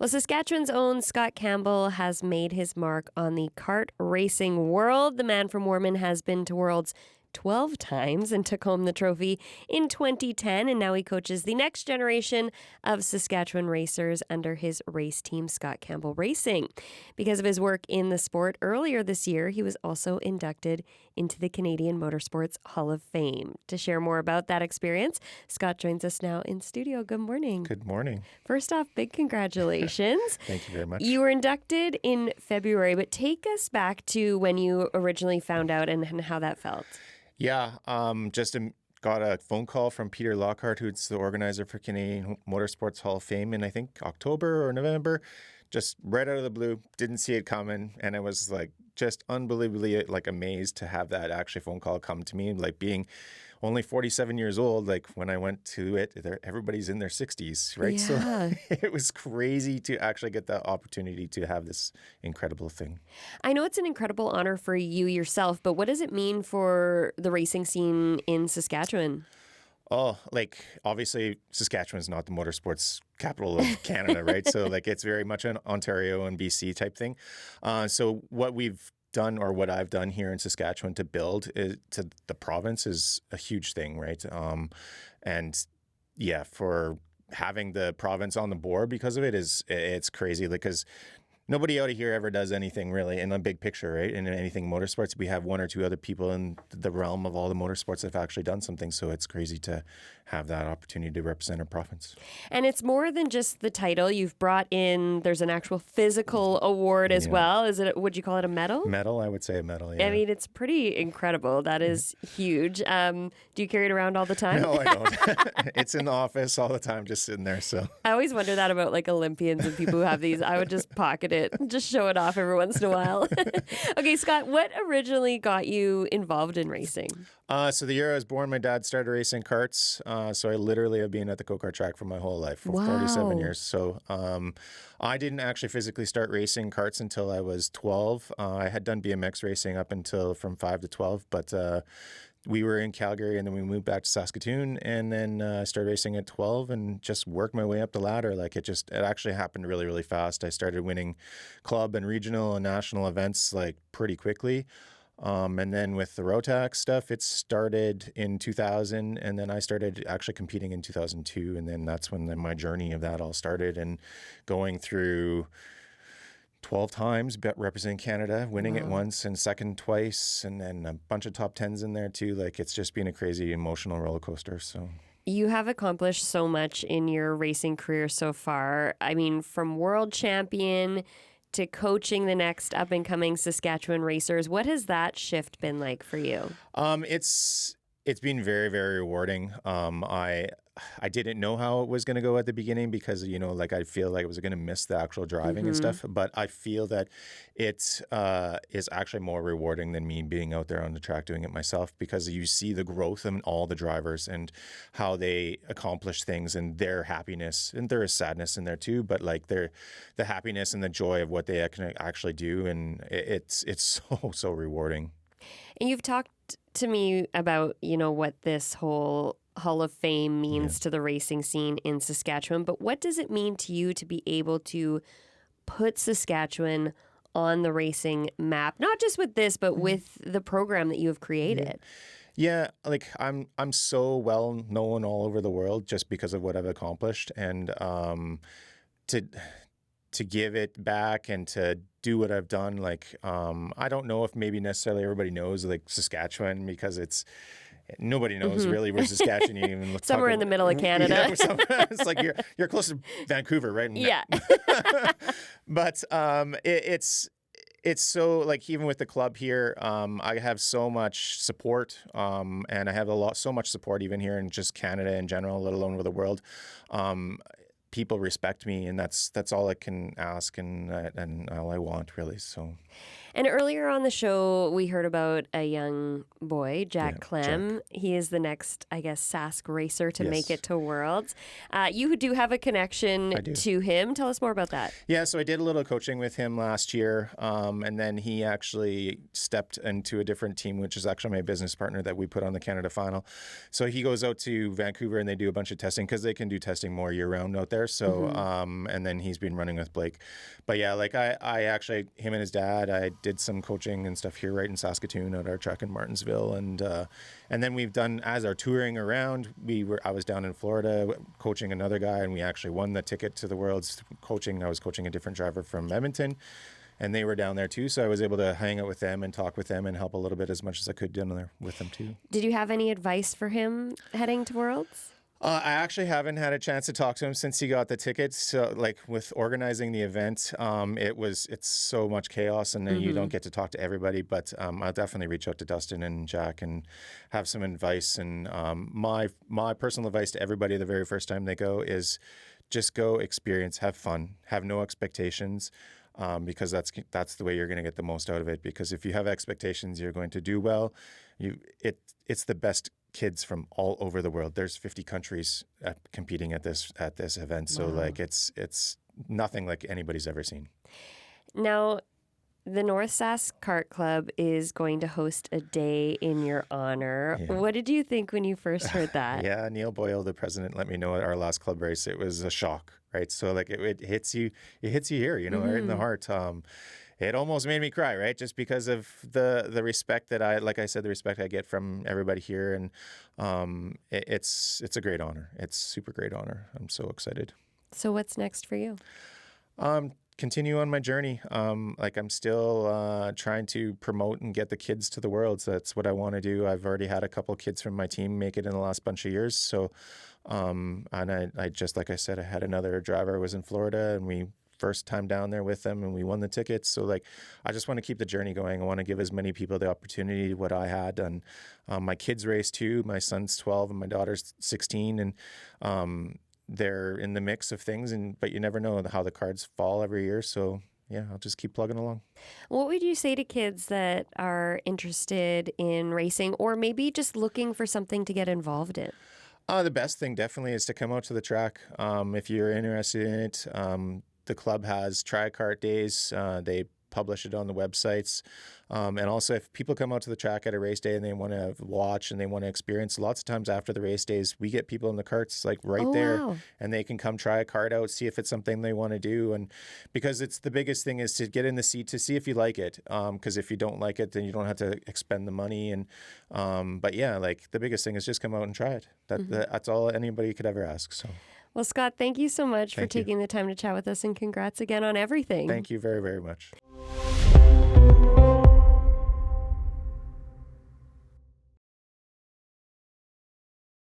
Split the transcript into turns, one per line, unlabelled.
Well, Saskatchewan's own Scott Campbell has made his mark on the kart racing world. The man from Warman has been to Worlds 12 times and took home the trophy in 2010, and now he coaches the next generation of Saskatchewan racers under his race team, Scott Campbell Racing. Because of his work in the sport earlier this year, he was also inducted into the Canadian Motorsports Hall of Fame. To share more about that experience, Scott joins us now in studio. Good morning.
Good morning.
First off, big congratulations.
Thank you very much.
You were inducted in February, but take us back to when you originally found out and how that felt.
Yeah, got a phone call from Peter Lockhart, who's the organizer for Canadian Motorsports Hall of Fame in, I think, October or November. Just right out of the blue, didn't see it coming, and I was like just unbelievably amazed to have that actually phone call come to me. Like being only 47 years old, like when I went to it, everybody's in their 60s, right?
Yeah.
So it was crazy to actually get the opportunity to have this incredible thing.
I know it's an incredible honor for you yourself, but what does it mean for the racing scene in Saskatchewan?
Oh, obviously Saskatchewan's not the motorsports capital of Canada, right? So it's very much an Ontario and BC type thing. So what we've done, or what I've done here in Saskatchewan to build to the province, is a huge thing, right? And yeah, for having the province on the board because of it's crazy, because nobody out of here ever does anything really in a big picture, right? In anything motorsports, we have one or two other people in the realm of all the motorsports that have actually done something. So it's crazy to have that opportunity to represent our province.
And it's more than just the title. You've brought in, there's an actual physical award as well. Would you call it a medal?
Medal, I would say a medal, yeah.
I mean, it's pretty incredible. That is huge. Do you carry it around all the time?
No, I don't. It's in the office all the time, just sitting there. So
I always wonder that about Olympians and people who have these. I would just pocket it, just show it off every once in a while. Okay, Scott, what originally got you involved in racing?
So the year I was born, my dad started racing karts. So I literally have been at the go-kart track for my whole life, for 47 years. So I didn't actually physically start racing karts until I was 12. I had done BMX racing up until from 5 to 12, but we were in Calgary, and then we moved back to Saskatoon, and then started racing at 12 and just worked my way up the ladder. It actually happened really, really fast. I started winning club and regional and national events pretty quickly. And then with the Rotax stuff, it started in 2000, and then I started actually competing in 2002, and then that's when my journey of that all started, and going through 12 times representing Canada, winning it once and second twice, and then a bunch of top 10s in there too. It's just been a crazy emotional roller coaster. So
you have accomplished so much in your racing career so far. I mean, from world champion to coaching the next up-and-coming Saskatchewan racers. What has that shift been like for you?
It's been very, very rewarding. I didn't know how it was going to go at the beginning because, I feel like I was going to miss the actual driving and stuff. But I feel that it is actually more rewarding than me being out there on the track doing it myself, because you see the growth in all the drivers and how they accomplish things and their happiness. And there is sadness in there too, but the happiness and the joy of what they can actually do. And it's so rewarding.
And you've talked to me about, what this whole Hall of Fame means to the racing scene in Saskatchewan, but what does it mean to you to be able to put Saskatchewan on the racing map, not just with this, but with the program that you have created?
Yeah, I'm so well known all over the world just because of what I've accomplished, and to give it back and to do what I've done, I don't know if maybe necessarily everybody knows Saskatchewan, because nobody knows really where Saskatchewan even looks.
Somewhere in the middle of Canada.
Yeah, it's you're close to Vancouver, right?
Yeah.
But it's so even with the club here, I have so much support, and I have so much support even here in just Canada in general, let alone with the world. People respect me, and that's all I can ask, and all I want, really. So.
And earlier on the show, we heard about a young boy, Jack Clem.
Jack.
He is the next, I guess, Sask racer to
Yes.
make it to Worlds. You do have a connection to him. Tell us more about that.
Yeah, so I did a little coaching with him last year, and then he actually stepped into a different team, which is actually my business partner that we put on the Canada final. So he goes out to Vancouver, and they do a bunch of testing, because they can do testing more year-round out there. there. So, and then he's been running with Blake. But yeah, like I actually, him and his dad, I did some coaching and stuff here right in Saskatoon at our track in Martinsville. And then we've done, as our touring around, I was down in Florida coaching another guy, and we actually won the ticket to the Worlds coaching. I was coaching a different driver from Edmonton, and they were down there too. So I was able to hang out with them and talk with them and help a little bit as much as I could down there with them too.
Did you have any advice for him heading to Worlds?
I actually haven't had a chance to talk to him since he got the tickets. So, like with organizing the event, it's so much chaos, and then you don't get to talk to everybody. But I'll definitely reach out to Dustin and Jack and have some advice. And my personal advice to everybody the very first time they go is just go, experience, have fun, have no expectations. Because that's the way you're going to get the most out of it. Because if you have expectations, you're going to do well. It's the best kids from all over the world. There's 50 countries competing at this event. So like it's nothing like anybody's ever seen. Now, the North Sask Kart Club is going to host a day in your honor. Yeah. What did you think when you first heard that? Yeah, Neil Boyle, the president, let me know at our last club race. It was a shock, right? So like it hits you here, right in the heart. It almost made me cry, right? Just because of the respect that the respect I get from everybody here. And it's a great honor. It's super great honor. I'm so excited. So what's next for you? Continue on my journey. I'm still trying to promote and get the kids to the Worlds. That's what I want to do. I've already had a couple kids from my team make it in the last bunch of years. So, and I just, like I said, I had another driver who was in Florida, and we first time down there with them, and we won the tickets. So like, I just want to keep the journey going. I want to give as many people the opportunity what I had. And my kids race too. My son's 12 and my daughter's 16. And, they're in the mix of things, but you never know how the cards fall every year. So yeah, I'll just keep plugging along. What would you say to kids that are interested in racing or maybe just looking for something to get involved in? The best thing definitely is to come out to the track. If you're interested in it, the club has tri-kart days. They publish it on the websites. And also, if people come out to the track at a race day and they want to watch and they want to experience, lots of times after the race days, we get people in the karts like there. Wow. And they can come try a kart out, see if it's something they want to do. And because it's the biggest thing is to get in the seat to see if you like it. Because if you don't like it, then you don't have to expend the money. And but yeah, like the biggest thing is just come out and try it. That's all anybody could ever ask. So. Well, Scott, thank you so much for taking the time to chat with us, and congrats again on everything. Thank you very, very much.